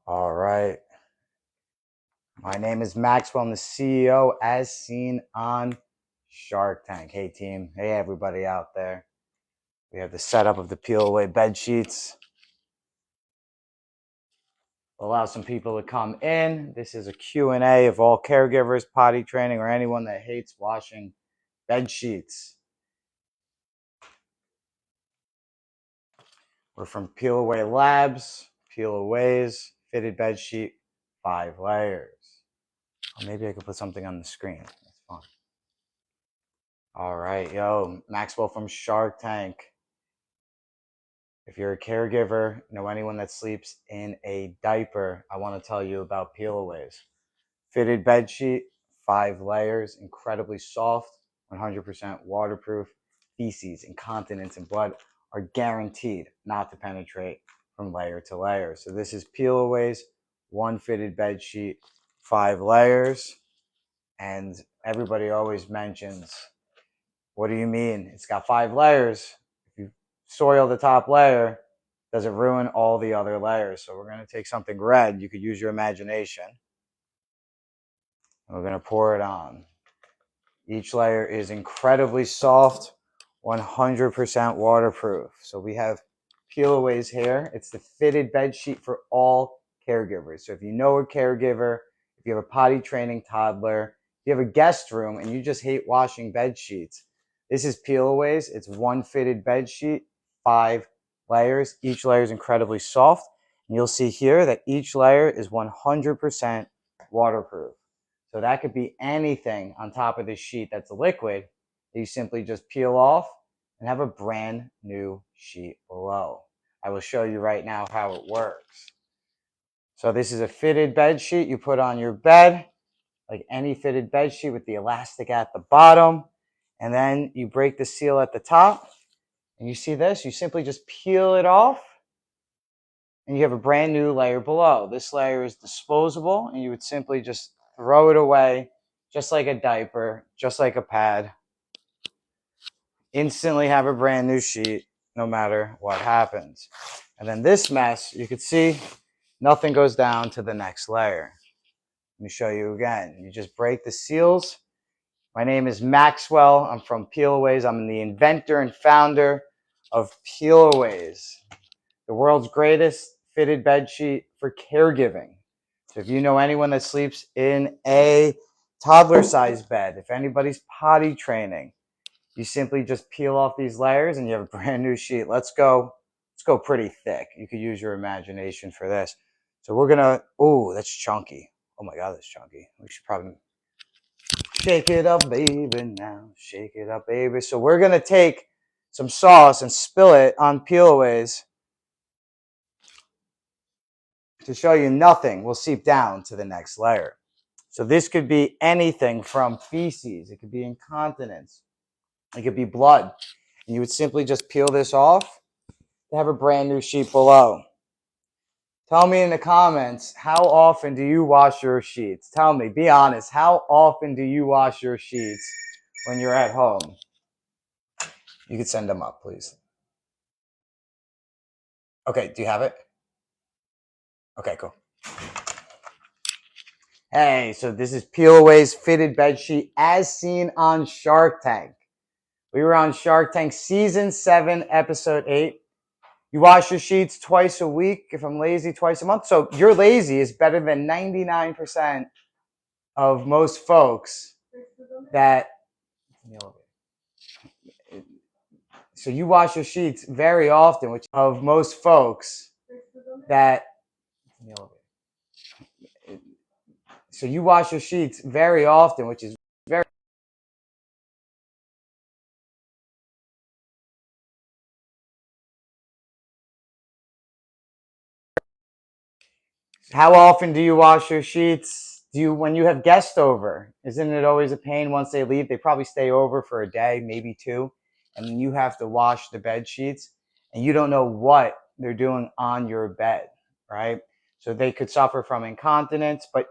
All right. My name is Maxwell. I'm the CEO as seen on Shark Tank. Hey, team. Hey, everybody out there. We have the setup of the PeelAway bed sheets. Allow some people to come in. This is a Q&A of all caregivers, potty training, or anyone that hates washing bed sheets. We're from PeelAway Labs, PeelAways, fitted bed sheet, 5 layers. Or maybe I could put something on the screen. That's fine. All right, yo, Maxwell from Shark Tank. If you're a caregiver, know anyone that sleeps in a diaper, I want to tell you about PeelAways. Fitted bed sheet, 5 layers, incredibly soft, 100% waterproof. Feces, incontinence, and blood are guaranteed not to penetrate from layer to layer. So this is PeelAways, 1 fitted bed sheet, 5 layers. And everybody always mentions, what do you mean? It's got 5 layers. If you soil the top layer, does it ruin all the other layers? So we're going to take something red. You could use your imagination. And we're going to pour it on. Each layer is incredibly soft, 100% waterproof. So we have PeelAways here. It's the fitted bed sheet for all caregivers. So if you know a caregiver, if you have a potty training toddler, if you have a guest room and you just hate washing bed sheets, this is PeelAways. It's 1 fitted bed sheet, 5 layers. Each layer is incredibly soft. And you'll see here that each layer is 100% waterproof. So that could be anything on top of this sheet that's a liquid that you simply just peel off and have a brand new sheet below. I will show you right now how it works. So this is a fitted bed sheet you put on your bed, like any fitted bed sheet with the elastic at the bottom. And then you break the seal at the top. And you see this? You simply just peel it off. And you have a brand new layer below. This layer is disposable. And you would simply just throw it away, just like a diaper, just like a pad. Instantly have a brand new sheet, no matter what happens. And then this mess, you can see nothing goes down to the next layer. Let me show you again. You just break the seals. My name is Maxwell. I'm from PeelAways. I'm the inventor and founder of PeelAways, the world's greatest fitted bed sheet for caregiving. So if you know anyone that sleeps in a toddler-sized bed, if anybody's potty training, you simply just peel off these layers and you have a brand new sheet. Let's go pretty thick. You could use your imagination for this. So we're gonna, oh, that's chunky. Oh my God, that's chunky. We should probably shake it up, baby, now. Shake it up, baby. So we're gonna take some sauce and spill it on PeelAways to show you nothing will seep down to the next layer. So this could be anything from feces. It could be incontinence. It could be blood. And you would simply just peel this off to have a brand new sheet below. Tell me in the comments, how often do you wash your sheets? Tell me, be honest, how often do you wash your sheets when you're at home? You could send them up, please. Okay, do you have it? Okay, cool. Hey, so this is PeelAways fitted bed sheet as seen on Shark Tank. We were on Shark Tank season 7, episode 8. You wash your sheets twice a week. If I'm lazy, twice a month. So you're lazy is better than 99% of most folks that, so you wash your sheets very often, which of most folks that, so you wash your sheets very often, which is very. How often do you wash your sheets? When you have guests over, isn't it always a pain once they leave? They probably stay over for a day, maybe 2, and then you have to wash the bed sheets and you don't know what they're doing on your bed, right? So they could suffer from incontinence, but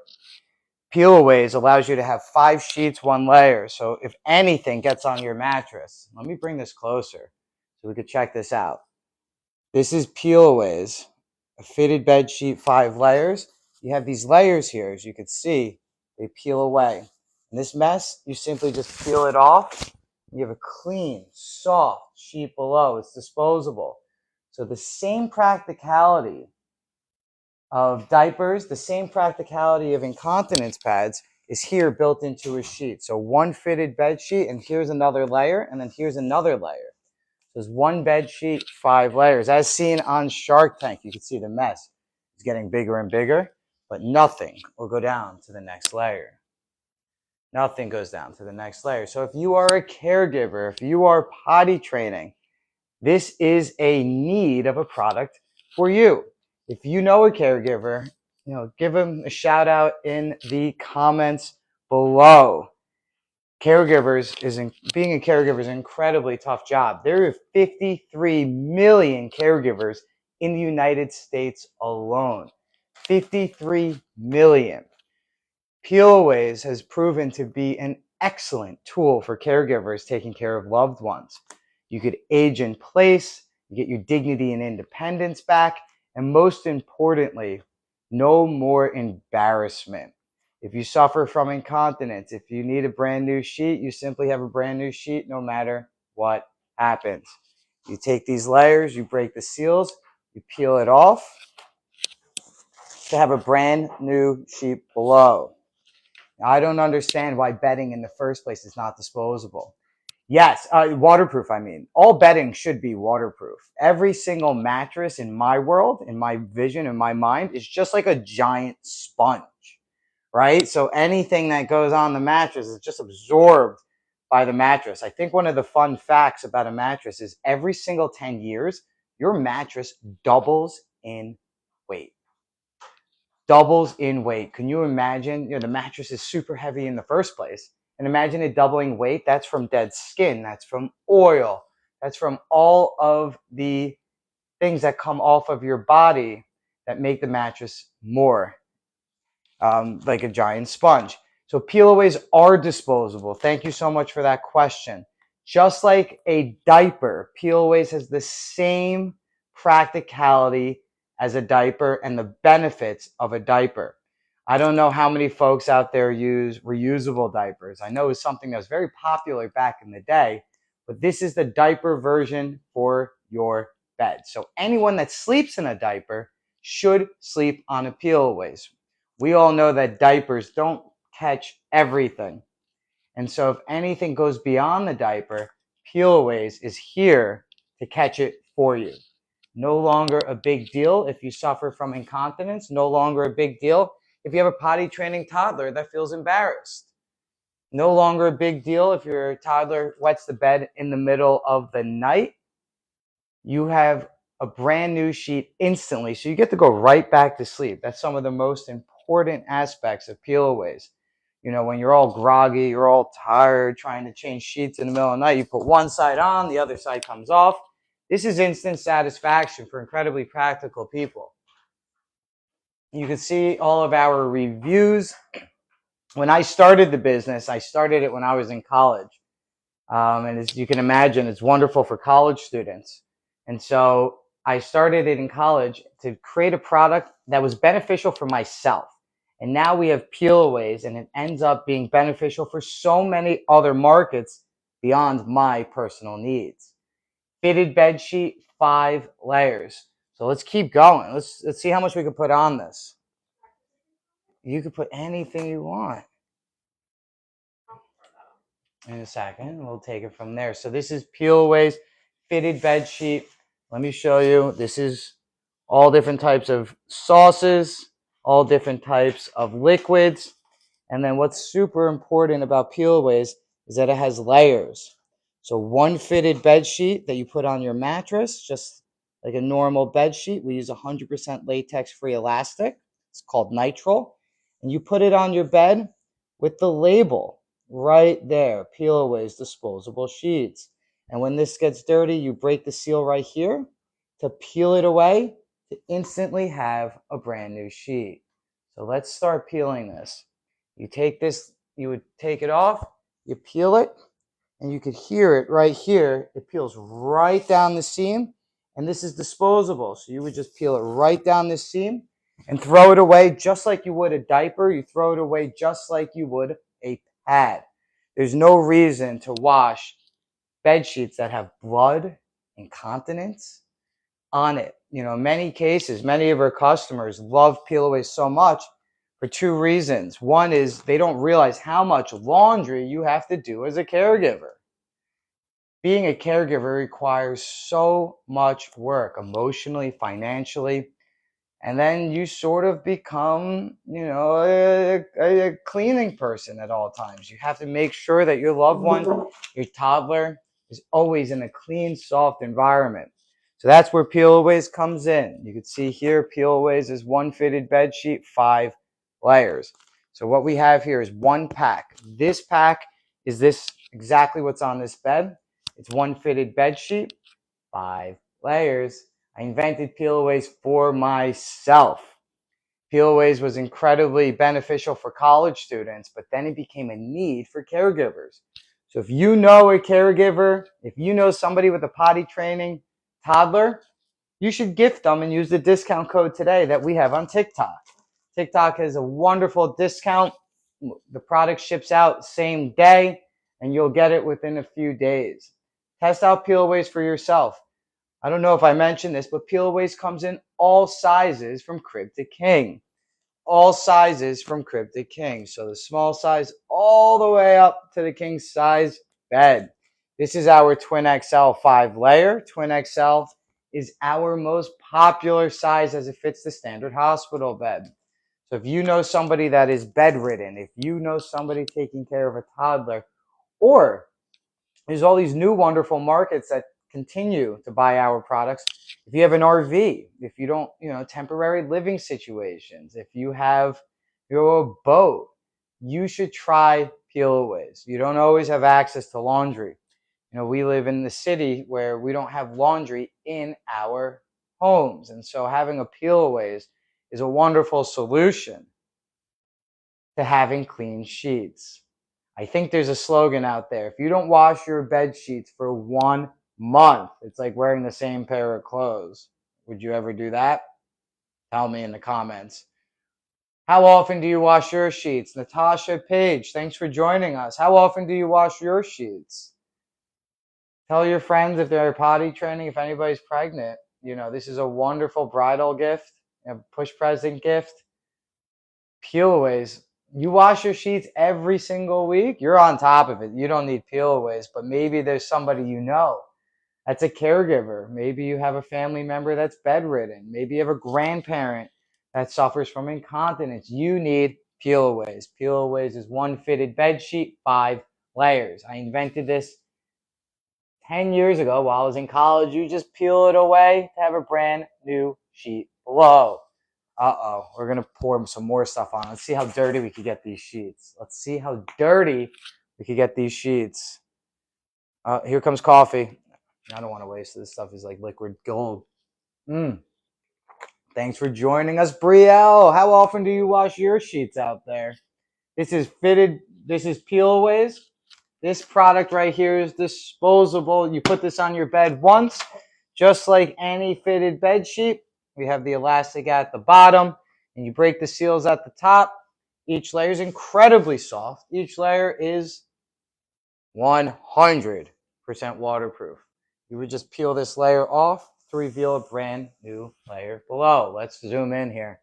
PeelAways allows you to have 5 sheets, 1 layer. So if anything gets on your mattress, let me bring this closer so we could check this out. This is PeelAways. a fitted bed sheet, 5 layers. You have these layers here, as you can see, they peel away. And this mess, you simply just peel it off. You have a clean, soft sheet below. It's disposable. So the same practicality of diapers, the same practicality of incontinence pads is here built into a sheet. So one fitted bed sheet, and here's another layer, and then here's another layer. There's one bed sheet, 5 layers. As seen on Shark Tank, you can see the mess is getting bigger and bigger, but nothing will go down to the next layer. Nothing goes down to the next layer. So if you are a caregiver, if you are potty training, this is a need of a product for you. If you know a caregiver, give them a shout out in the comments below. Being a caregiver is an incredibly tough job. There are 53 million caregivers in the United States alone. 53 million. PeelAways has proven to be an excellent tool for caregivers taking care of loved ones. You could age in place, you get your dignity and independence back, and most importantly, no more embarrassment. If you suffer from incontinence, if you need a brand new sheet, you simply have a brand new sheet no matter what happens. You take these layers, you break the seals, you peel it off to have a brand new sheet below. Now, I don't understand why bedding in the first place is not disposable. Yes, waterproof, I mean. All bedding should be waterproof. Every single mattress in my world, in my vision, in my mind, is just like a giant sponge, right? So anything that goes on the mattress is just absorbed by the mattress. I think one of the fun facts about a mattress is every single 10 years, your mattress doubles in weight. Doubles in weight. Can you imagine? The mattress is super heavy in the first place. And imagine it doubling weight. That's from dead skin. That's from oil. That's from all of the things that come off of your body that make the mattress more like a giant sponge. So PeelAways are disposable. Thank you so much for that question. Just like a diaper, PeelAways has the same practicality as a diaper and the benefits of a diaper. I don't know how many folks out there use reusable diapers. I know it's something that was very popular back in the day, but this is the diaper version for your bed. So anyone that sleeps in a diaper should sleep on a PeelAways. We all know that diapers don't catch everything. And so if anything goes beyond the diaper, PeelAways is here to catch it for you. No longer a big deal if you suffer from incontinence. No longer a big deal if you have a potty training toddler that feels embarrassed. No longer a big deal if your toddler wets the bed in the middle of the night. You have a brand new sheet instantly, so you get to go right back to sleep. That's some of the most important aspects of PeelAways. When you're all groggy, you're all tired, trying to change sheets in the middle of the night, you put one side on, the other side comes off. This is instant satisfaction for incredibly practical people. You can see all of our reviews. When I started the business, I started it when I was in college. And as you can imagine, it's wonderful for college students. And so I started it in college to create a product that was beneficial for myself. And now we have PeelAways, and it ends up being beneficial for so many other markets beyond my personal needs. Fitted bed sheet, 5 layers. So let's keep going. Let's see how much we can put on this. You can put anything you want. In a second, we'll take it from there. So this is PeelAways fitted bed sheet. Let me show you. This is all different types of sauces, all different types of liquids. And then what's super important about PeelAways is that it has layers. So one fitted bed sheet that you put on your mattress, just like a normal bed sheet. We use 100% latex-free elastic. It's called nitrile. And you put it on your bed with the label right there, PeelAways disposable sheets. And when this gets dirty, you break the seal right here to peel it away to instantly have a brand new sheet. So let's start peeling this. You take this, you would take it off, you peel it, and you could hear it right here. It peels right down the seam, And this is disposable. So you would just peel it right down this seam and throw it away just like you would a diaper. You throw it away just like you would a pad. There's no reason to wash bed sheets that have blood, incontinence on it. You know, in many cases, many of our customers love PeelAways so much for two reasons. One is they don't realize how much laundry you have to do as a caregiver. Being a caregiver requires so much work, emotionally, financially, and then you sort of become, you know, a cleaning person at all times. You have to make sure that your loved one, your toddler, is always in a clean, soft environment. So that's where PeelAways comes in. You can see here, PeelAways is one fitted bed sheet, 5 layers. So what we have here is one pack. This pack is this exactly what's on this bed. It's one fitted bed sheet, 5 layers. I invented PeelAways for myself. PeelAways was incredibly beneficial for college students, but then it became a need for caregivers. So if you know a caregiver, if you know somebody with a potty training toddler, you should gift them and use the discount code today that we have on TikTok. TikTok has a wonderful discount. The product ships out same day, and you'll get it within a few days. Test out PeelAways for yourself. I don't know if I mentioned this, but PeelAways comes in all sizes from crib to king. All sizes from crib to king. So the small size all the way up to the king size bed. This is our Twin XL 5 layer. Twin XL is our most popular size as it fits the standard hospital bed. So if you know somebody that is bedridden, if you know somebody taking care of a toddler, or there's all these new wonderful markets that continue to buy our products. If you have an RV, if you don't, you know, temporary living situations, if you have your boat, you should try PeelAways. You don't always have access to laundry. You know, we live in the city where we don't have laundry in our homes. And so having a PeelAways is a wonderful solution to having clean sheets. I think there's a slogan out there. If you don't wash your bed sheets for 1 month, it's like wearing the same pair of clothes. Would you ever do that? Tell me in the comments. How often do you wash your sheets? Natasha Page, thanks for joining us. How often do you wash your sheets? Tell your friends if they're potty training, if anybody's pregnant. You know, this is a wonderful bridal gift, a push present gift. PeelAways. You wash your sheets every single week, you're on top of it. You don't need PeelAways, but maybe there's somebody you know that's a caregiver. Maybe you have a family member that's bedridden. Maybe you have a grandparent that suffers from incontinence. You need PeelAways. PeelAways is one fitted bed sheet, 5 layers. I invented this 10 years ago while I was in college. You just peel it away to have a brand new sheet below. Uh-oh, we're going to pour some more stuff on. Let's see how dirty we could get these sheets. Let's see how dirty we could get these sheets. Here comes coffee. I don't want to waste this stuff. Is like liquid gold. Thanks for joining us, Brielle. How often do you wash your sheets out there? This is fitted. This is PeelAways. This product right here is disposable. You put this on your bed once, just like any fitted bed sheet. We have the elastic at the bottom, and you break the seals at the top. Each layer is incredibly soft. Each layer is 100% waterproof. You would just peel this layer off to reveal a brand new layer below. Let's zoom in here.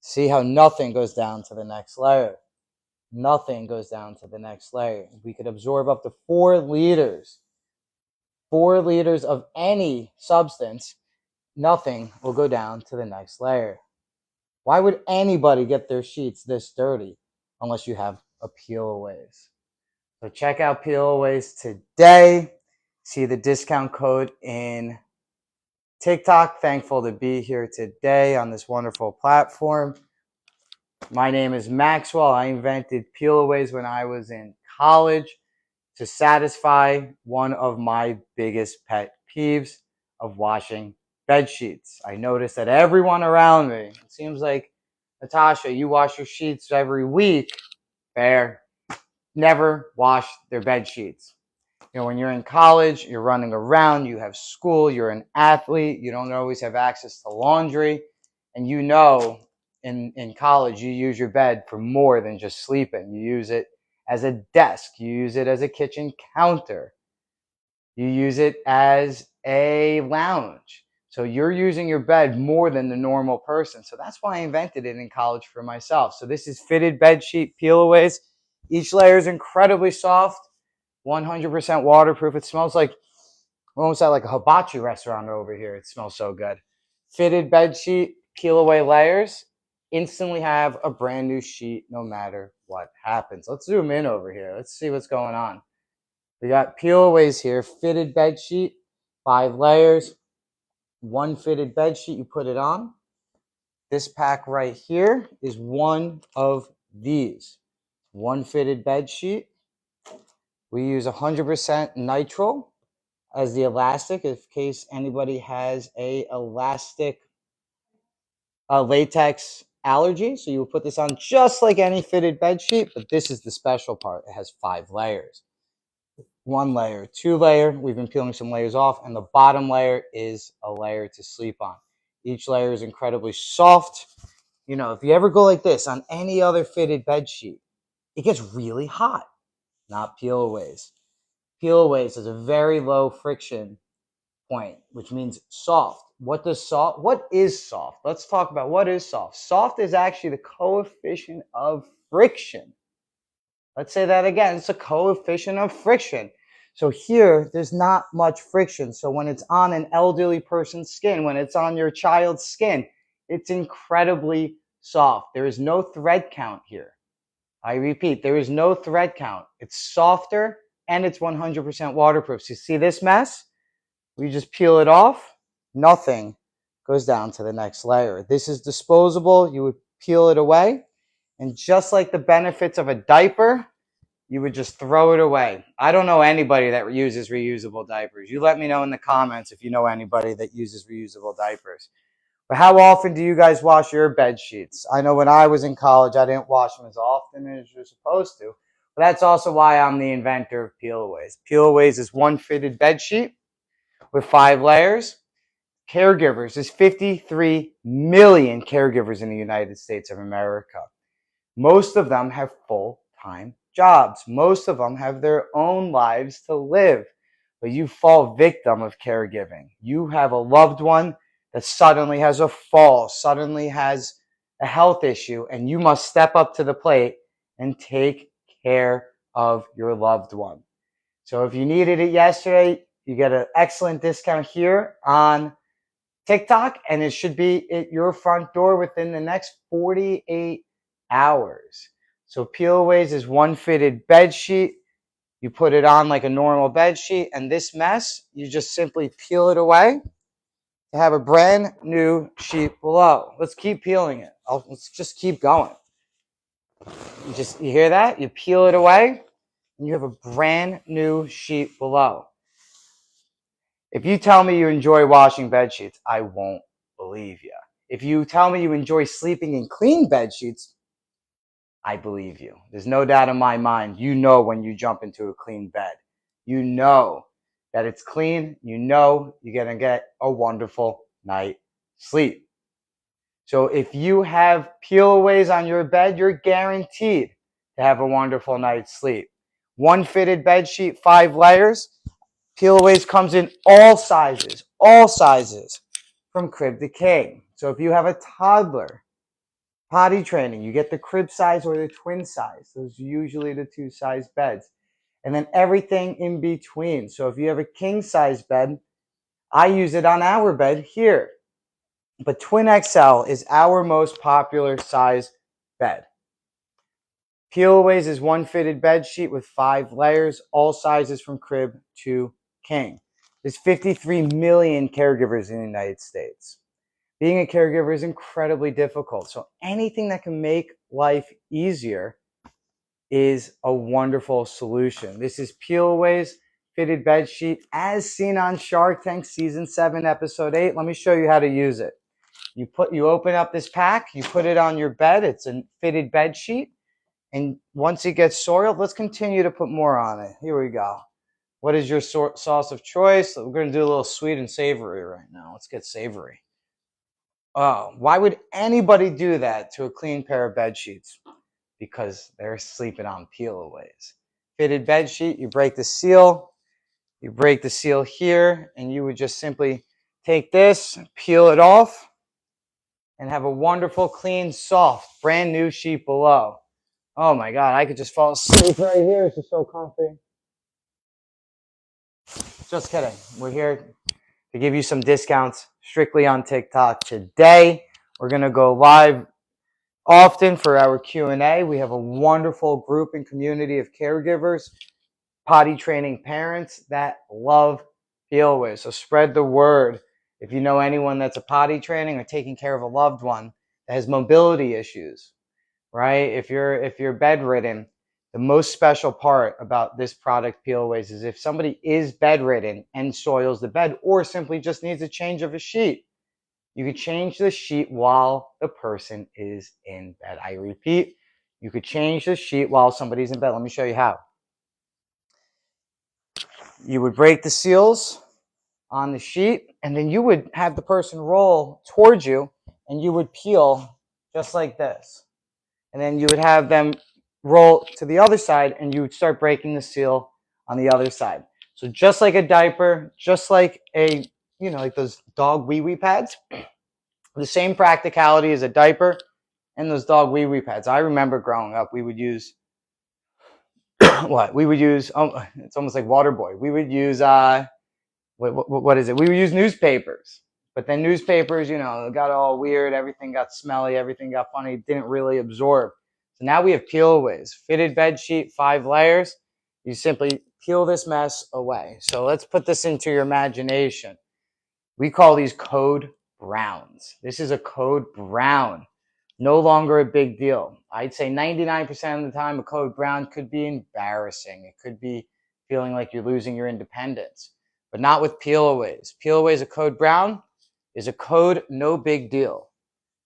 See how nothing goes down to the next layer. Nothing goes down to the next layer. We could absorb up to 4 liters. 4 liters of any substance. Nothing will go down to the next layer. Why would anybody get their sheets this dirty unless you have a PeelAways? So check out PeelAways today. See the discount code in TikTok. Thankful to be here today on this wonderful platform. My name is Maxwell. I invented PeelAways when I was in college to satisfy one of my biggest pet peeves of washing bed sheets. I noticed that everyone around me, it seems like, Natasha, you wash your sheets every week. Fair. Never wash their bed sheets. You know, when you're in college, you're running around, you have school, you're an athlete, you don't always have access to laundry. And you know, in college, you use your bed for more than just sleeping. You use it as a desk, you use it as a kitchen counter, you use it as a lounge. So you're using your bed more than the normal person. So that's why I invented it in college for myself. So this is fitted bed sheet PeelAways. Each layer is incredibly soft, 100% waterproof. It smells like, almost at like a hibachi restaurant over here. It smells so good. Fitted bed sheet, peel away layers. Instantly have a brand new sheet no matter what happens. Let's zoom in over here. Let's see what's going on. We got PeelAways here, fitted bed sheet, 5 layers, 1 fitted bed sheet. You put it on. This pack right here is one of these. 1 fitted bed sheet. We use 100% nitrile as the elastic in case anybody has a elastic latex allergy. So you will put this on just like any fitted bed sheet, but this is the special part. It has 5 layers. 1 layer, 2 layer. We've been peeling some layers off, and the bottom layer is a layer to sleep on. Each layer is incredibly soft. You know, if you ever go like this on any other fitted bed sheet, it gets really hot. Not PeelAways. PeelAways has a very low friction point, which means soft. What is soft? Let's talk about what is soft. Soft is actually the coefficient of friction. Let's say that again. It's a coefficient of friction. So here, there's not much friction. So when it's on an elderly person's skin, when it's on your child's skin, it's incredibly soft. There is no thread count here. I repeat, there is no thread count. It's softer and it's 100% waterproof. So you see this mess? We just peel it off. Nothing goes down to the next layer. This is disposable. You would peel it away. And just like the benefits of a diaper, you would just throw it away. I don't know anybody that uses reusable diapers. You let me know in the comments if you know anybody that uses reusable diapers. But how often do you guys wash your bed sheets? I know when I was in college, I didn't wash them as often as you're supposed to. But that's also why I'm the inventor of PeelAways. PeelAways is 1 fitted bed sheet with 5 layers. Caregivers, there's 53 million caregivers in the United States of America. Most of them have full-time jobs. Most of them have their own lives to live. But you fall victim of caregiving. You have a loved one that suddenly has a fall, suddenly has a health issue, and you must step up to the plate and take care of your loved one. So if you needed it yesterday, you get an excellent discount here on TikTok, and it should be at your front door within the next 48 hours. So PeelAways is 1 fitted bed sheet. You put it on like a normal bed sheet, and this mess, you just simply peel it away to have a brand new sheet below. Let's keep peeling it. Let's just keep going. You hear that? You peel it away, and you have a brand new sheet below. If you tell me you enjoy washing bed sheets, I won't believe you. If you tell me you enjoy sleeping in clean bed sheets, I believe you. There's no doubt in my mind. You know when you jump into a clean bed. You know that it's clean. You know you're going to get a wonderful night's sleep. So if you have PeelAways on your bed, you're guaranteed to have a wonderful night's sleep. 1 fitted bed sheet, 5 layers. PeelAways comes in all sizes, from crib to king. So if you have a toddler, potty training, you get the crib size or the twin size. Those are usually the 2 size beds. And then everything in between. So if you have a king size bed, I use it on our bed here. But Twin XL is our most popular size bed. PeelAways is 1 fitted bed sheet with 5 layers, all sizes from crib to king. There's 53 million caregivers in the United States. Being a caregiver is incredibly difficult. So anything that can make life easier is a wonderful solution. This is PeelAways fitted bed sheet as seen on Shark Tank Season 7, Episode 8. Let me show you how to use it. You open up this pack, you put it on your bed. It's a fitted bed sheet. And once it gets soiled, let's continue to put more on it. Here we go. What is your sauce of choice? We're going to do a little sweet and savory right now. Let's get savory. Oh, why would anybody do that to a clean pair of bed sheets? Because they're sleeping on PeelAways. Fitted bed sheet, you break the seal. You break the seal here, and you would just simply take this, peel it off, and have a wonderful, clean, soft, brand new sheet below. Oh my God, I could just fall asleep right here. It's just so comfy. Just kidding. We're here to give you some discounts strictly on TikTok. Today, we're going to go live often for our Q&A. We have a wonderful group and community of caregivers, potty training parents that love PeelAways. So spread the word. If you know anyone that's a potty training or taking care of a loved one that has mobility issues, right? If you're bedridden, the most special part about this product, PeelAways, is if somebody is bedridden and soils the bed or simply just needs a change of a sheet, you could change the sheet while the person is in bed. I repeat, you could change the sheet while somebody's in bed. Let me show you how. You would break the seals on the sheet, and then you would have the person roll towards you, and you would peel just like this. And then you would have them roll to the other side, and you would start breaking the seal on the other side. So just like a diaper, just like like those dog wee-wee pads, the same practicality as a diaper and those dog wee-wee pads. I remember growing up, we would use what? We would use, it's almost like Waterboy. We would use, what is it? We would use newspapers. But then newspapers, got all weird. Everything got smelly. Everything got funny. It didn't really absorb. So now we have PeelAways. Fitted bed sheet, 5 layers. You simply peel this mess away. So let's put this into your imagination. We call these code browns. This is a code brown. No longer a big deal. I'd say 99% of the time, a code brown could be embarrassing. It could be feeling like you're losing your independence. But not with PeelAways. PeelAways, a code brown, is a code no big deal.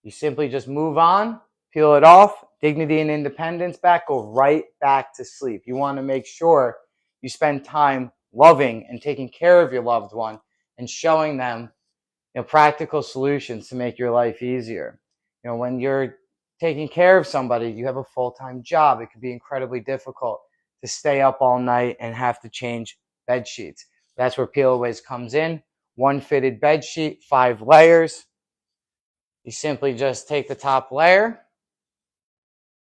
You simply just move on, peel it off, dignity and independence back, go right back to sleep. You want to make sure you spend time loving and taking care of your loved one and showing them practical solutions to make your life easier. When you're taking care of somebody, you have a full-time job. It can be incredibly difficult to stay up all night and have to change bed sheets. That's where PeelAways comes in. 1 fitted bed sheet, 5 layers. You simply just take the top layer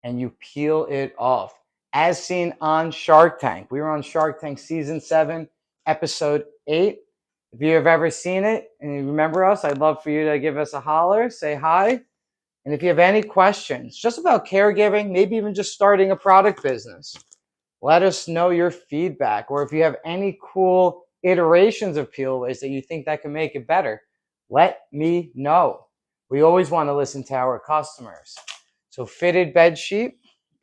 and you peel it off. As seen on Shark Tank. We were on Shark Tank Season 7, Episode 8. If you have ever seen it and you remember us, I'd love for you to give us a holler, say hi. And if you have any questions just about caregiving, maybe even just starting a product business, let us know your feedback. Or if you have any cool iterations of PeelAways that you think that can make it better, let me know. We always want to listen to our customers. So fitted bed sheet,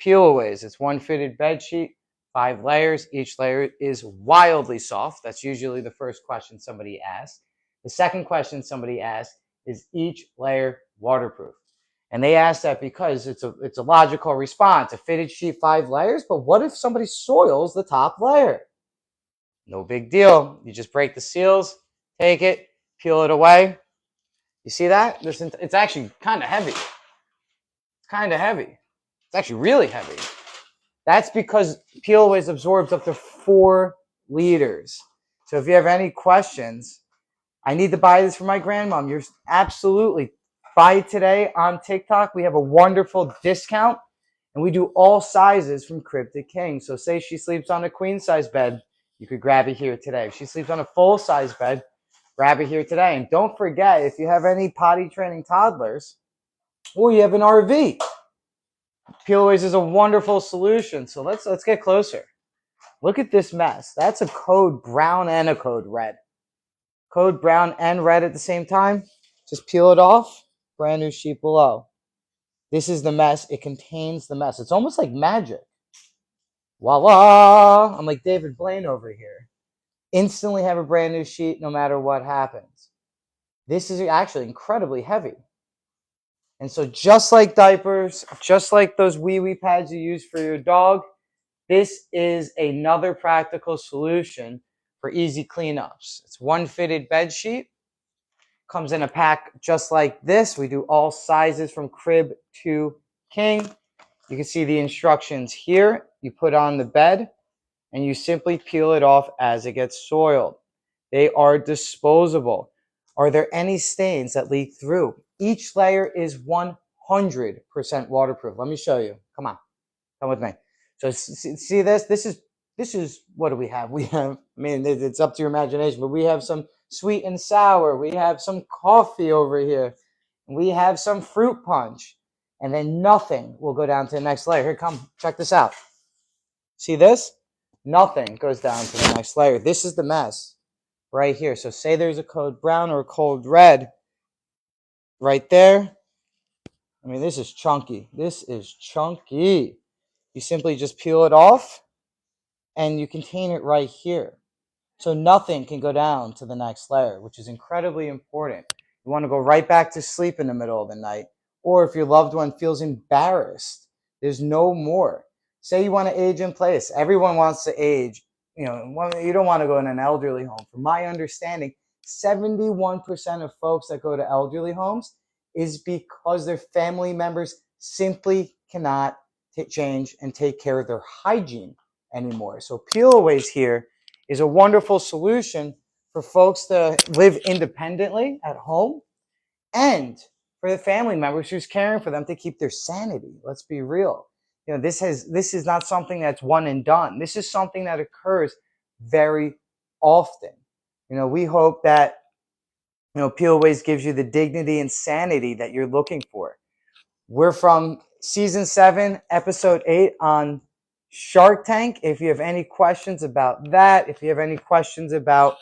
PeelAways. It's 1 fitted bed sheet, 5 layers. Each layer is wildly soft. That's usually the first question somebody asks. The second question somebody asks is each layer waterproof? And they ask that because it's a logical response. A fitted sheet, 5 layers, but what if somebody soils the top layer? No big deal. You just break the seals, take it, peel it away. You see that? It's actually kind of heavy. It's kind of heavy. It's actually really heavy. That's because PeelAways absorbs up to 4 liters. So if you have any questions, I need to buy this for my grandmom. You're absolutely buy it today on TikTok. We have a wonderful discount, and we do all sizes from crib to king. So say she sleeps on a queen size bed, you could grab it here today. If she sleeps on a full size bed, grab it here today. And don't forget, if you have any potty training toddlers or you have an RV, PeelAways is a wonderful solution. So let's get closer. Look at this mess. That's a code brown and a code red. Code brown and red at the same time. Just peel it off. Brand new sheet below. This is the mess. It contains the mess. It's almost like magic. Voila! I'm like David Blaine over here. Instantly have a brand new sheet no matter what happens. This is actually incredibly heavy. And so just like diapers, just like those wee-wee pads you use for your dog, This is another practical solution for easy cleanups. It's one fitted bed sheet. Comes in a pack just like this. We do all sizes from crib to king. You can see the instructions here. You put on the bed and you simply peel it off as it gets soiled. They are disposable. Are there any stains that leak through? Each layer is 100% waterproof. Let me show you. Come on, come with me. So see this? This is what do we have? We have, I mean, it's up to your imagination, but we have some sweet and sour. We have some coffee over here. We have some fruit punch. And then nothing will go down to the next layer. Here, come, check this out. See this? Nothing goes down to the next layer. This is the mess right here. So say there's a code brown or a code red right there. I mean, this is chunky. This is chunky. You simply just peel it off and you contain it right here. So nothing can go down to the next layer, which is incredibly important. You want to go right back to sleep in the middle of the night. Or if your loved one feels embarrassed, there's no more. Say you want to age in place. Everyone wants to age. You don't want to go in an elderly home. From my understanding, 71% of folks that go to elderly homes is because their family members simply cannot change and take care of their hygiene anymore. So PeelAways here is a wonderful solution for folks to live independently at home and for the family members who's caring for them to keep their sanity. Let's be real. This is not something that's one and done. This is something that occurs very often. We hope that PeelAways gives you the dignity and sanity that you're looking for. We're from season 7, episode 8 on Shark Tank. If you have any questions about that, if you have any questions about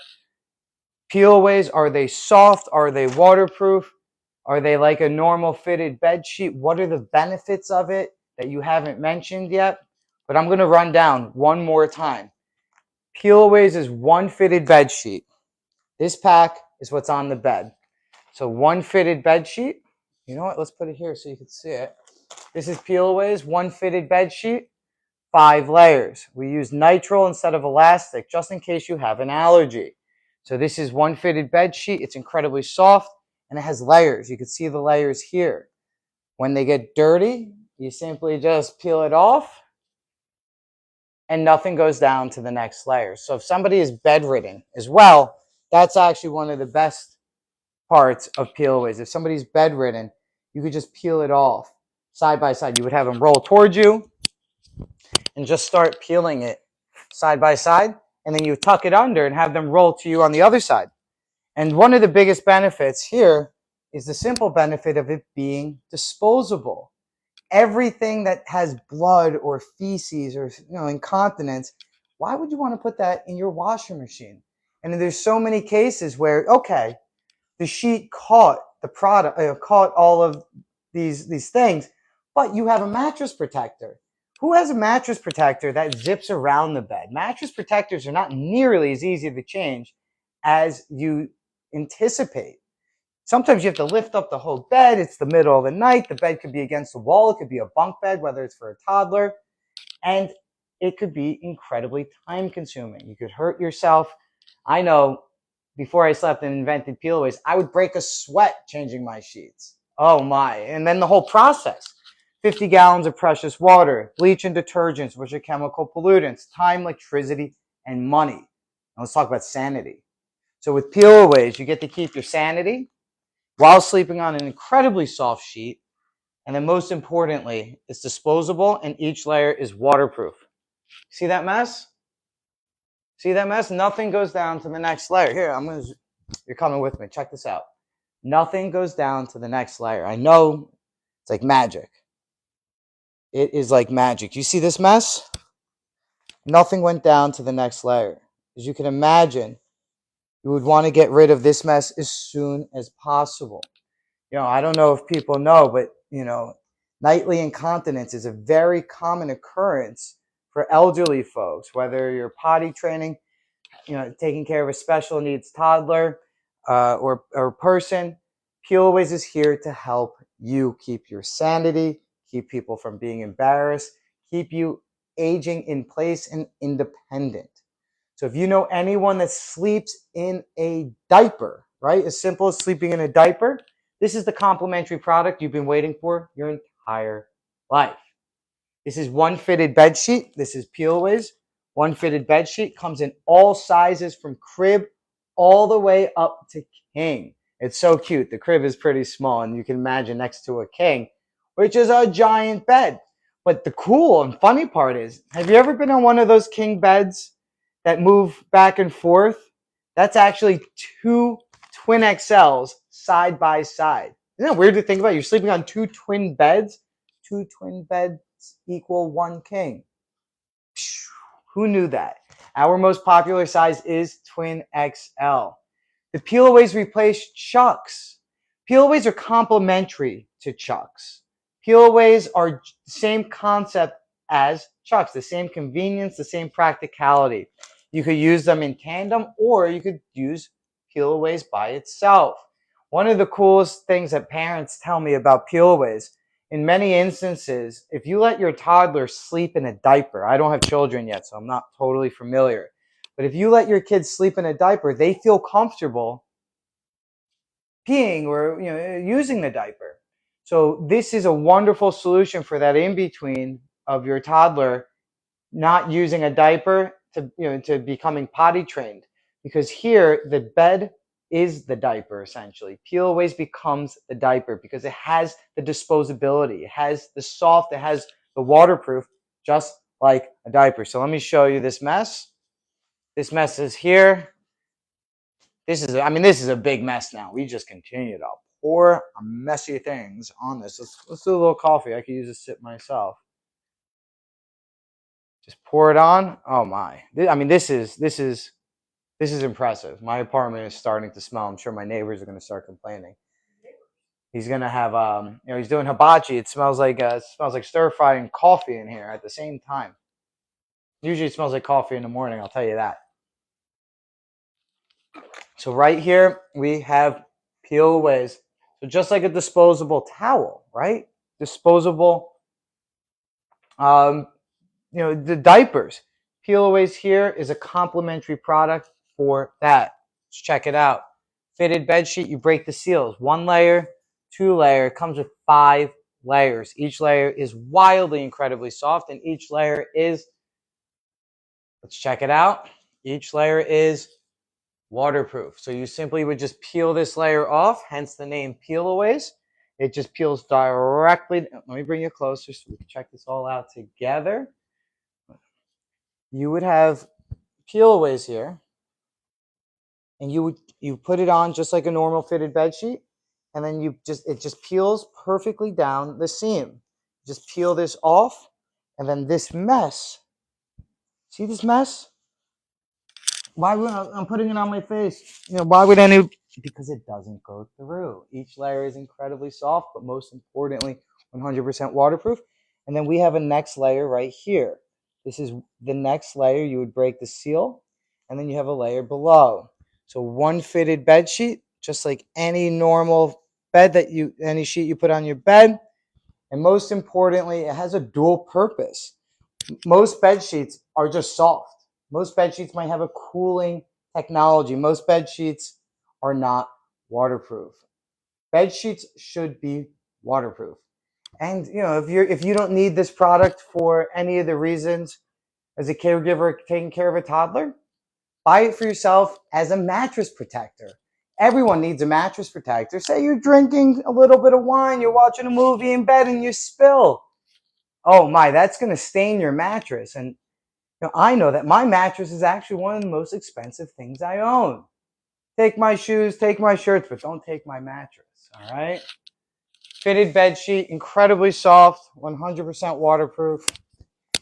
PeelAways, are they soft? Are they waterproof? Are they like a normal fitted bed sheet? What are the benefits of it that you haven't mentioned yet? But I'm going to run down one more time. PeelAways is one fitted bed sheet. This pack is what's on the bed. So one fitted bed sheet. You know what? Let's put it here so you can see it. This is PeelAways, one fitted bed sheet, 5 layers. We use nitrile instead of elastic just in case you have an allergy. So this is one fitted bed sheet. It's incredibly soft and it has layers. You can see the layers here. When they get dirty, you simply just peel it off and nothing goes down to the next layer. So if somebody is bedridden as well, that's actually one of the best parts of PeelAways. If somebody's bedridden, you could just peel it off side by side. You would have them roll towards you and just start peeling it side by side. And then you tuck it under and have them roll to you on the other side. And one of the biggest benefits here is the simple benefit of it being disposable. Everything that has blood or feces or incontinence, why would you want to put that in your washing machine? And there's so many cases where, okay, the sheet caught the product, caught all of these things, but you have a mattress protector. Who has a mattress protector that zips around the bed? Mattress protectors are not nearly as easy to change as you anticipate. Sometimes you have to lift up the whole bed. It's the middle of the night. The bed could be against the wall. It could be a bunk bed, whether it's for a toddler. And it could be incredibly time consuming. You could hurt yourself. I know before I slept and invented PeelAways, I would break a sweat changing my sheets. Oh my. And then the whole process. 50 gallons of precious water, bleach and detergents, which are chemical pollutants, time, electricity, and money. Now let's talk about sanity. So with PeelAways, you get to keep your sanity while sleeping on an incredibly soft sheet. And then most importantly, it's disposable and each layer is waterproof. See that mess? See that mess? Nothing goes down to the next layer. Here, you're coming with me. Check this out. Nothing goes down to the next layer. I know it's like magic. It is like magic. You see this mess? Nothing went down to the next layer. As you can imagine, you would want to get rid of this mess as soon as possible. I don't know if people know, but, nightly incontinence is a very common occurrence for elderly folks, whether you're potty training, taking care of a special needs toddler or person. PeelAways is here to help you keep your sanity, keep people from being embarrassed, keep you aging in place and independent. So if you know anyone that sleeps in a diaper, right? As simple as sleeping in a diaper, this is the complimentary product you've been waiting for your entire life. This is one fitted bed sheet. This is PeelAways. One fitted bed sheet comes in all sizes from crib all the way up to king. It's so cute. The crib is pretty small, and you can imagine next to a king, which is a giant bed. But the cool and funny part is, have you ever been on one of those king beds that move back and forth? That's actually two twin XLs side by side. Isn't that weird to think about? You're sleeping on two twin beds. Two twin beds equal one king. Who knew that? Our most popular size is twin XL. The PeelAways replace Chucks. PeelAways are complementary to Chucks. PeelAways are the same concept as Chucks, the same convenience, the same practicality. You could use them in tandem, or you could use PeelAways by itself. One of the coolest things that parents tell me about PeelAways, in many instances, if you let your toddler sleep in a diaper, I don't have children yet, so I'm not totally familiar, but if you let your kids sleep in a diaper, they feel comfortable peeing or using the diaper. So this is a wonderful solution for that in-between of your toddler not using a diaper to becoming potty trained, because here the bed is the diaper essentially. PeelAways becomes the diaper because it has the disposability, it has the soft, it has the waterproof, just like a diaper. So let me show you this mess. This mess is here. This is a big mess now. We just continue to pour messy things on this. Let's do a little coffee. I could use a sip myself. Just pour it on. Oh my! This is impressive. My apartment is starting to smell. I'm sure my neighbors are going to start complaining. He's going to have he's doing hibachi. It smells like stir frying coffee in here at the same time. Usually it smells like coffee in the morning, I'll tell you that. So right here we have PeelAways. So just like a disposable towel, right? Disposable the diapers. PeelAways here is a complimentary product for that. Let's check it out. Fitted bed sheet, you break the seals. 1 layer, 2 layer. It comes with 5 layers. Each layer is wildly incredibly soft, and each layer is, let's check it out. Each layer is waterproof. So you simply would just peel this layer off, hence the name PeelAways. It just peels directly. Let me bring you closer so we can check this all out together. You would have PeelAways here, and you put it on just like a normal fitted bed sheet, and then it just peels perfectly down the seam. Just peel this off, and then this mess. See this mess? Why would I'm putting it on my face? Why would any? Because it doesn't go through. Each layer is incredibly soft, but most importantly, 100% waterproof. And then we have a next layer right here. This is the next layer. You would break the seal, and then you have a layer below. So one fitted bed sheet, just like any normal bed any sheet you put on your bed. And most importantly, it has a dual purpose. Most bed sheets are just soft. Most bed sheets might have a cooling technology. Most bed sheets are not waterproof. Bed sheets should be waterproof. And if you don't need this product for any of the reasons as a caregiver taking care of a toddler, buy it for yourself as a mattress protector. Everyone needs a mattress protector. Say you're drinking a little bit of wine, you're watching a movie in bed, and you spill. Oh my, that's going to stain your mattress. And I know that my mattress is actually one of the most expensive things I own. Take my shoes, take my shirts, but don't take my mattress, all right? Fitted bed sheet, incredibly soft, 100% waterproof.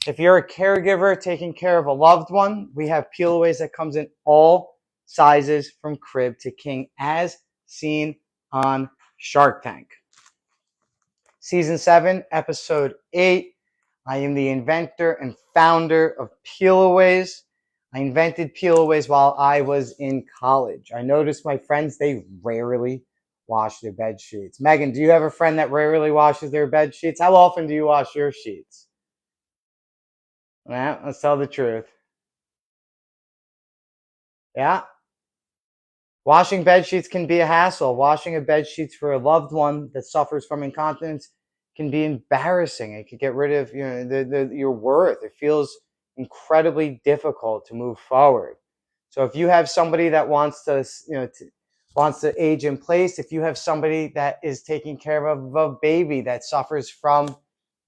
If you're a caregiver taking care of a loved one, we have PeelAways that comes in all sizes from crib to king, as seen on Shark Tank. Season 7, episode 8. I am the inventor and founder of PeelAways. I invented PeelAways while I was in college. I noticed my friends, they rarely wash their bed sheets. Megan, do you have a friend that rarely washes their bed sheets? How often do you wash your sheets? Yeah, let's tell the truth. Yeah. Washing bed sheets can be a hassle. Washing a bed sheets for a loved one that suffers from incontinence can be embarrassing. It can get rid of your worth. It feels incredibly difficult to move forward. So if you have somebody that wants to wants to age in place, if you have somebody that is taking care of a baby that suffers from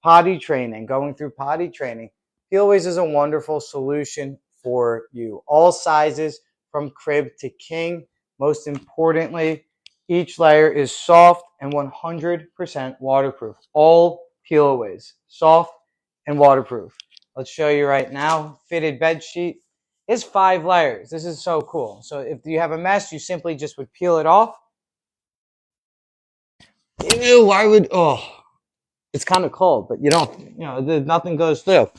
potty training, going through potty training, PeelAways is a wonderful solution for you. All sizes from crib to king. Most importantly, each layer is soft and 100% waterproof. All PeelAways, soft and waterproof. Let's show you right now. Fitted bed sheet is 5 layers. This is so cool. So if you have a mess, you simply just would peel it off. Ew, why would, oh, it's kind of cold, but you don't, nothing goes through.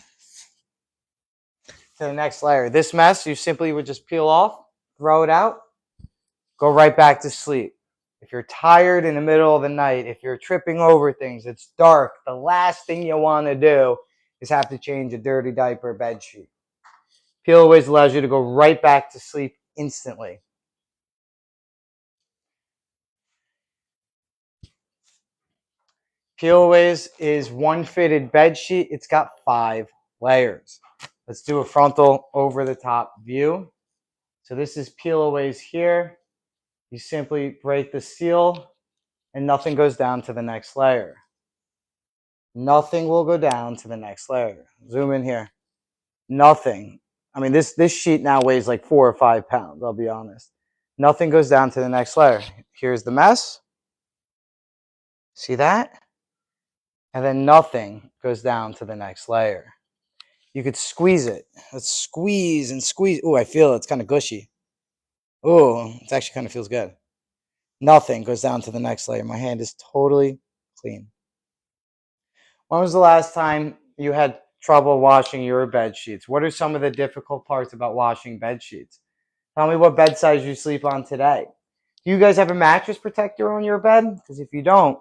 To the next layer. This mess, you simply would just peel off, throw it out, go right back to sleep. If you're tired in the middle of the night, if you're tripping over things, it's dark, the last thing you want to do is have to change a dirty diaper bed sheet. PeelAways allows you to go right back to sleep instantly. PeelAways is one fitted bed sheet. It's got 5 layers. Let's do a frontal over the top view. So this is PeelAways here. You simply break the seal and nothing goes down to the next layer. Nothing will go down to the next layer. Zoom in here. Nothing. I mean, this sheet now weighs like 4 or 5 pounds, I'll be honest. Nothing goes down to the next layer. Here's the mess. See that? And then nothing goes down to the next layer. You could squeeze it. Let's squeeze and squeeze. Oh, I feel it. It's kind of gushy. Oh, it actually kind of feels good. Nothing goes down to the next layer. My hand is totally clean. When was the last time you had trouble washing your bed sheets? What are some of the difficult parts about washing bed sheets? Tell me what bed size you sleep on today. Do you guys have a mattress protector on your bed? Because if you don't,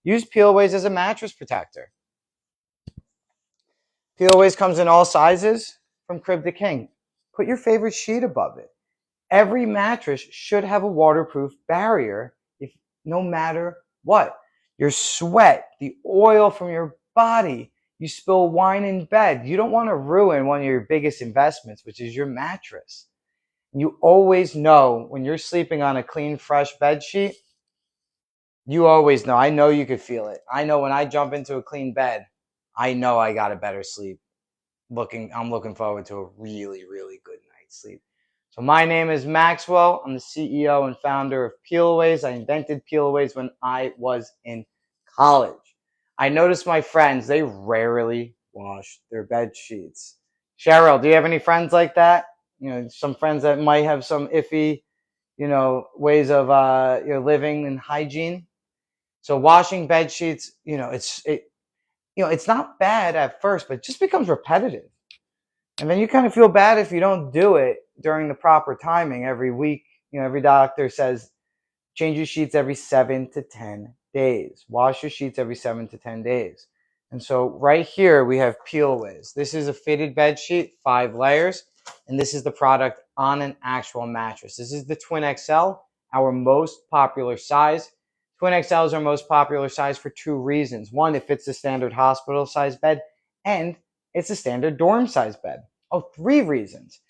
use PeelAways as a mattress protector. PeelAways comes in all sizes from crib to king. Put your favorite sheet above it. Every mattress should have a waterproof barrier no matter what. Your sweat, the oil from your body, you spill wine in bed. You don't want to ruin one of your biggest investments, which is your mattress. You always know when you're sleeping on a clean, fresh bed sheet, you always know. I know you could feel it. I know when I jump into a clean bed, I know I got a better sleep. I'm looking forward to a really, really good night's sleep. So my name is Maxwell. I'm the CEO and founder of PeelAways. I invented PeelAways when I was in college. I noticed my friends, they rarely wash their bed sheets. Cheryl, do you have any friends like that? Some friends that might have some iffy, ways of living and hygiene. So washing bed sheets, it's not bad at first, but it just becomes repetitive. And then you kind of feel bad if you don't do it during the proper timing every week. Every doctor says change your sheets every 7 to 10 days. Wash your sheets every 7 to 10 days. And so right here we have PeelAways. This is a fitted bed sheet, 5 layers, and this is the product on an actual mattress. This is the Twin XL, our most popular size. Twin XL is our most popular size for 2 reasons. One, it fits the standard hospital size bed, and it's a standard dorm size bed. 3 reasons.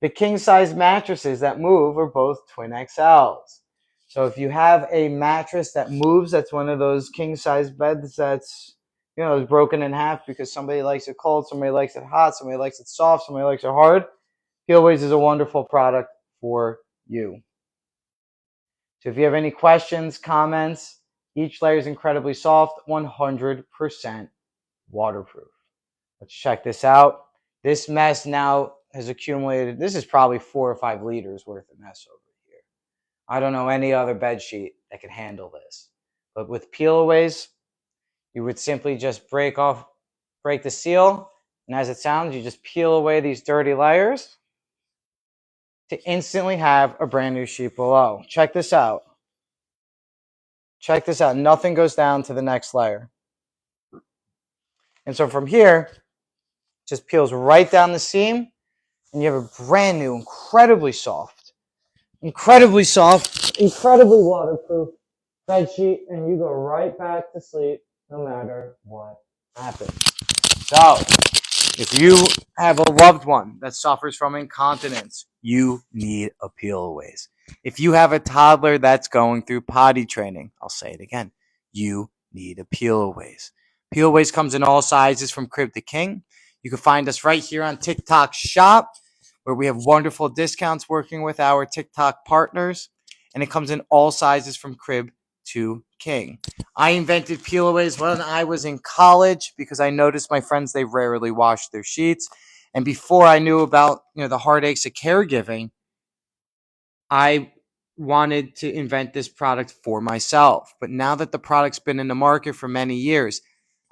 The king size mattresses that move are both Twin XLs. So if you have a mattress that moves, that's one of those king size beds that's, is broken in half because somebody likes it cold, somebody likes it hot, somebody likes it soft, somebody likes it hard. PeelAways is a wonderful product for you. So if you have any questions, comments, each layer is incredibly soft, 100% waterproof. Let's check this out. This mess now has accumulated, this is probably 4 or 5 liters worth of mess over here. I don't know any other bed sheet that can handle this. But with PeelAways, you would simply just break the seal, and as it sounds, you just peel away these dirty layers to instantly have a brand new sheet below. Check this out. Check this out. Nothing goes down to the next layer. And so from here, Just peels right down the seam, and you have a brand new, incredibly soft, incredibly waterproof bed sheet, and you go right back to sleep no matter what happens. So, if you have a loved one that suffers from incontinence, you need a PeelAways. If you have a toddler that's going through potty training, I'll say it again, you need a PeelAways. PeelAways comes in all sizes from crib to king. You can find us right here on TikTok Shop, where we have wonderful discounts working with our TikTok partners, and it comes in all sizes from crib to king. I invented PeelAways when I was in college because I noticed my friends, they rarely wash their sheets. And before I knew about, the heartaches of caregiving, I wanted to invent this product for myself. But now that the product's been in the market for many years,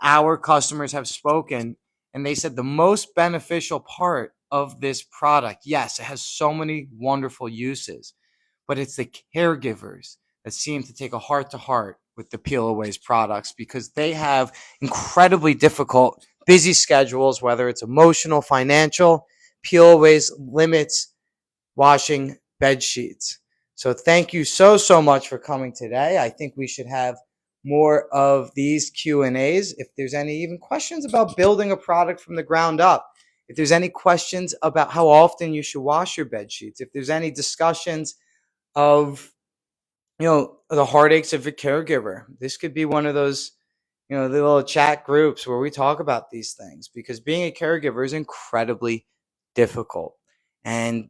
our customers have spoken and they said the most beneficial part of this product, yes, it has so many wonderful uses, but it's the caregivers that seem to take a heart to heart with the PeelAways products because they have incredibly difficult, busy schedules, whether it's emotional, financial. PeelAways limits washing bed sheets. So thank you so much for coming today. I think we should have more of these Q&As. If there's any even questions about building a product from the ground up, if there's any questions about how often you should wash your bed sheets, if there's any discussions of, the heartaches of a caregiver, this could be one of those, the little chat groups where we talk about these things, because being a caregiver is incredibly difficult. And,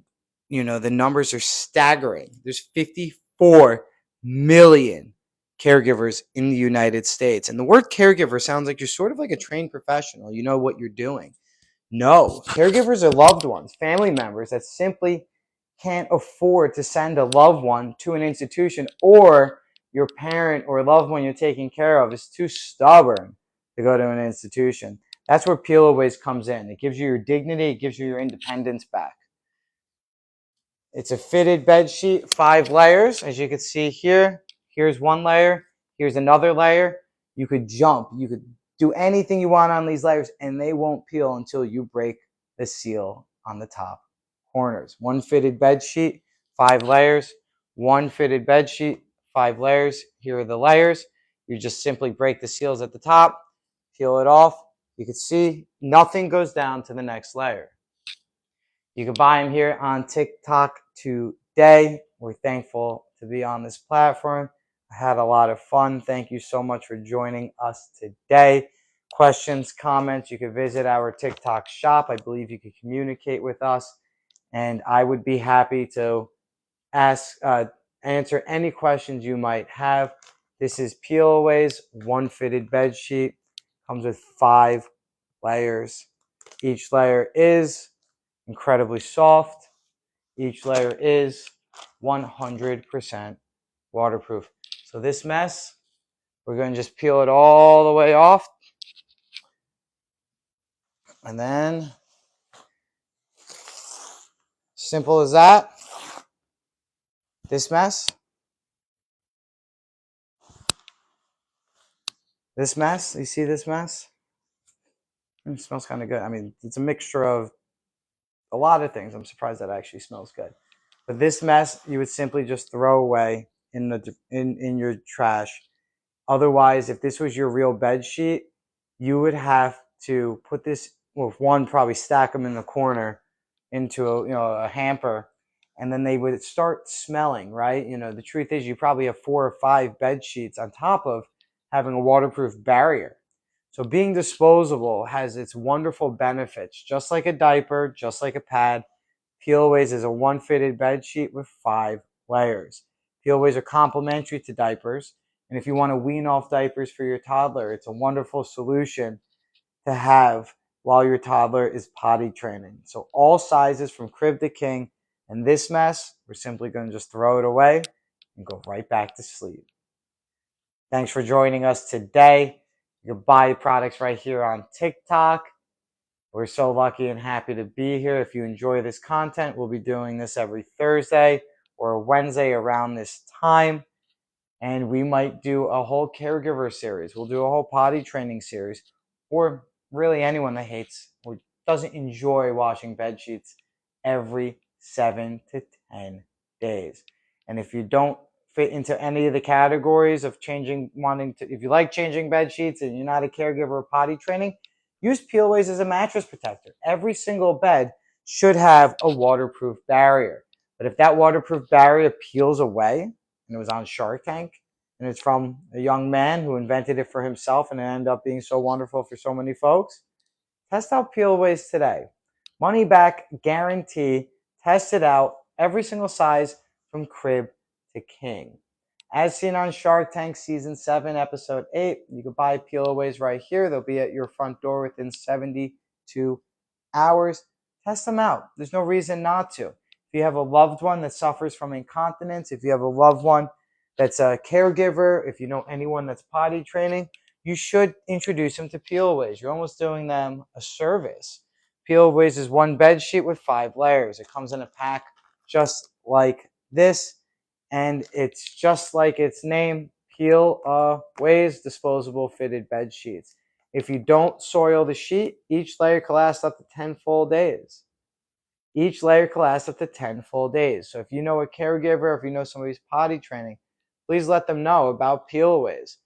the numbers are staggering. There's 54 million caregivers in the United States. And the word caregiver sounds like you're sort of like a trained professional. You know what you're doing. No, caregivers are loved ones, family members that simply can't afford to send a loved one to an institution, or your parent or loved one you're taking care of is too stubborn to go to an institution. That's where PeelAways comes in. It gives you your dignity. It gives you your independence back. It's a fitted bed sheet, 5 layers. As you can see here, here's one layer. Here's another layer. You could jump. You could do anything you want on these layers, and they won't peel until you break the seal on the top corners. One fitted bed sheet, 5 layers. One fitted bed sheet, 5 layers. Here are the layers. You just simply break the seals at the top, peel it off. You can see nothing goes down to the next layer. You can buy them here on TikTok today. We're thankful to be on this platform. I had a lot of fun. Thank you so much for joining us today. Questions, comments, you can visit our TikTok shop. I believe you can communicate with us, and I would be happy to answer any questions you might have. This is PeelAways one fitted bed sheet. Comes with 5 layers. Each layer is incredibly soft. Each layer is 100% waterproof. So this mess, we're going to just peel it all the way off. And then, simple as that. This mess, you see this mess? It smells kind of good. I mean, it's a mixture of a lot of things. I'm surprised that actually smells good. But this mess, you would simply just throw away in your trash. Otherwise, if this was your real bed sheet, you would have to put this, well, one, probably stack them in the corner into a hamper, and then they would start smelling, right? The truth is you probably have 4 or 5 bed sheets on top of having a waterproof barrier. So being disposable has its wonderful benefits, just like a diaper, just like a pad. PeelAways is a one fitted bed sheet with 5 layers. PeelAways are complementary to diapers. And if you want to wean off diapers for your toddler, it's a wonderful solution to have while your toddler is potty training. So all sizes from crib to king. And this mess, we're simply going to just throw it away and go right back to sleep. Thanks for joining us today. You can buy products right here on TikTok. We're so lucky and happy to be here. If you enjoy this content, we'll be doing this every Thursday or Wednesday around this time. And we might do a whole caregiver series. We'll do a whole potty training series, or really anyone that hates or doesn't enjoy washing bed sheets every 7 to 10 days. And if you don't fit into any of the categories of if you like changing bed sheets and you're not a caregiver or potty training, use PeelAways as a mattress protector. Every single bed should have a waterproof barrier. But if that waterproof barrier peels away, and it was on Shark Tank, and it's from a young man who invented it for himself and it ended up being so wonderful for so many folks, test out PeelAways today. Money back guarantee. Test it out. Every single size from crib to king. As seen on Shark Tank Season 7, Episode 8, you can buy PeelAways right here. They'll be at your front door within 72 hours. Test them out. There's no reason not to. If you have a loved one that suffers from incontinence, if you have a loved one that's a caregiver, if you know anyone that's potty training, you should introduce them to PeelAways. You're almost doing them a service. PeelAways is one bed sheet with 5 layers. It comes in a pack just like this, and it's just like its name, PeelAways Disposable Fitted Bed Sheets. If you don't soil the sheet, each layer can last up to 10 full days. Each layer can last up to 10 full days. So if you know a caregiver, if you know somebody's potty training, please let them know about PeelAways.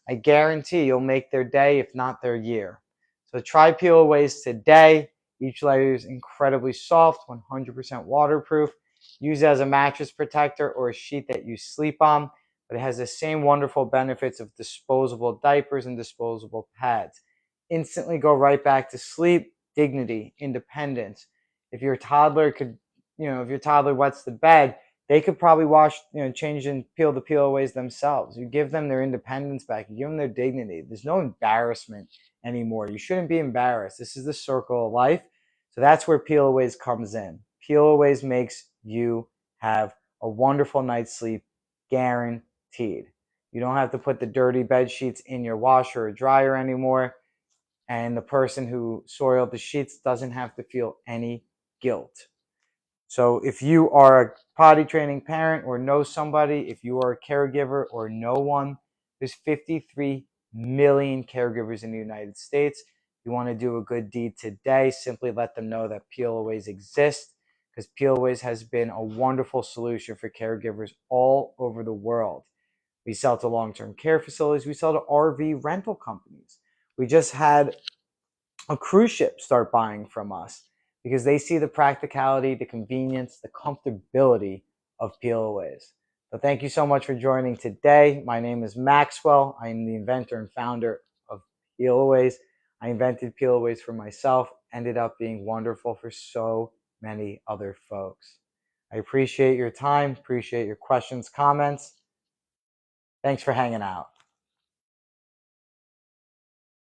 I guarantee you'll make their day, if not their year. So try PeelAways today. Each layer is incredibly soft, 100% waterproof. Use it as a mattress protector or a sheet that you sleep on, but it has the same wonderful benefits of disposable diapers and disposable pads. Instantly go right back to sleep, dignity, independence. If your toddler if your toddler wets the bed, they could probably change and peel the PeelAways themselves. You give them their independence back. You give them their dignity. There's no embarrassment anymore. You shouldn't be embarrassed. This is the circle of life. So that's where PeelAways comes in. PeelAways makes you have a wonderful night's sleep, guaranteed. You don't have to put the dirty bed sheets in your washer or dryer anymore. And the person who soiled the sheets doesn't have to feel any guilt. So if you are a potty training parent or know somebody, if you are a caregiver or know one, there's 53 million caregivers in the United States. If you want to do a good deed today, simply let them know that PeelAways exists, because PeelAways has been a wonderful solution for caregivers all over the world. We sell to long-term care facilities. We sell to RV rental companies. We just had a cruise ship start buying from us because they see the practicality, the convenience, the comfortability of PeelAways. So thank you so much for joining today. My name is Maxwell. I am the inventor and founder of PeelAways. I invented PeelAways for myself, ended up being wonderful for so many other folks. I appreciate your time, appreciate your questions, comments. Thanks for hanging out.